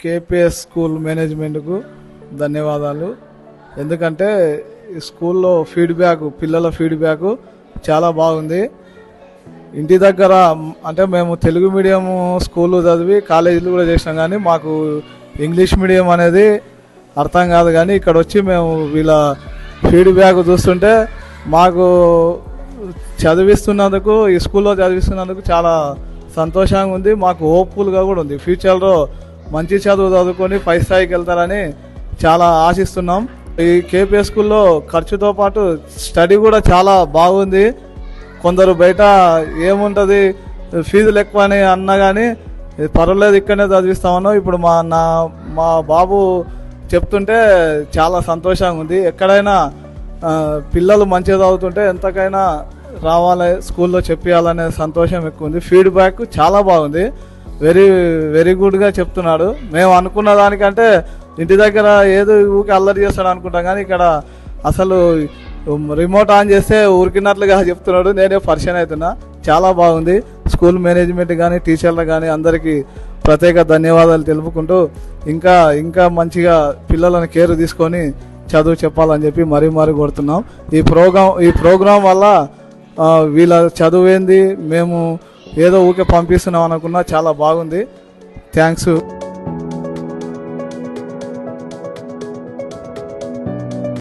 KPS school మేనేజ్మెంట్కు ధన్యవాదాలు. ఎందుకంటే ఈ స్కూల్లో పిల్లల ఫీడ్బ్యాక్ చాలా బాగుంది. ఇంటి దగ్గర అంటే మేము తెలుగు మీడియం స్కూల్లో చదివి కాలేజీలు కూడా చేసినాం, కానీ మాకు ఇంగ్లీష్ మీడియం అనేది అర్థం కాదు. కానీ ఇక్కడ వచ్చి మేము వీళ్ళ ఫీడ్బ్యాక్ చూస్తుంటే మాకు చదివిస్తున్నందుకు, ఈ స్కూల్లో చదివిస్తున్నందుకు చాలా సంతోషంగా ఉంది. మాకు హోప్ఫుల్గా కూడా ఉంది. ఫ్యూచర్లో మంచి చదువు చదువుకొని పై స్థాయికి వెళ్తారని చాలా ఆశిస్తున్నాం. ఈ కేపీఎస్ స్కూల్లో ఖర్చుతో పాటు స్టడీ కూడా చాలా బాగుంది. కొందరు బయట ఏముంటుంది ఫీజులు ఎక్కువ అని అన్నా కానీ పర్వాలేదు ఇక్కడనే చదివిస్తామన్నాం. ఇప్పుడు మా బాబు చెప్తుంటే చాలా సంతోషంగా ఉంది. ఎక్కడైనా పిల్లలు మంచిగా చదువుతుంటే ఎంతకైనా రావాలి, స్కూల్లో చెప్పాలనే సంతోషం ఎక్కువ ఉంది. ఫీడ్బ్యాక్ చాలా బాగుంది. వెరీ వెరీ గుడ్గా చెప్తున్నాడు. మేము అనుకున్న దానికంటే ఇంటి దగ్గర ఏదో ఊరికి అల్లరి చేస్తాడు అనుకుంటాం, కానీ ఇక్కడ అసలు రిమోట్ ఆన్ చేస్తే ఊరికినట్లుగా చెప్తున్నాడు. నేనే పరిచయం అవుతున్నా. చాలా బాగుంది. స్కూల్ మేనేజ్మెంట్ కానీ టీచర్లు కానీ అందరికీ ప్రత్యేక ధన్యవాదాలు తెలుపుకుంటూ ఇంకా మంచిగా పిల్లలను కేర్ తీసుకొని చదువు చెప్పాలని చెప్పి మరీ కోరుతున్నాం. ఈ ప్రోగ్రాం వల్ల వీళ్ళ చదువు ఏంది, మేము ఏదో ఊకే పంపిస్తున్నాం అనుకున్నా చాలా బాగుంది. థ్యాంక్స్.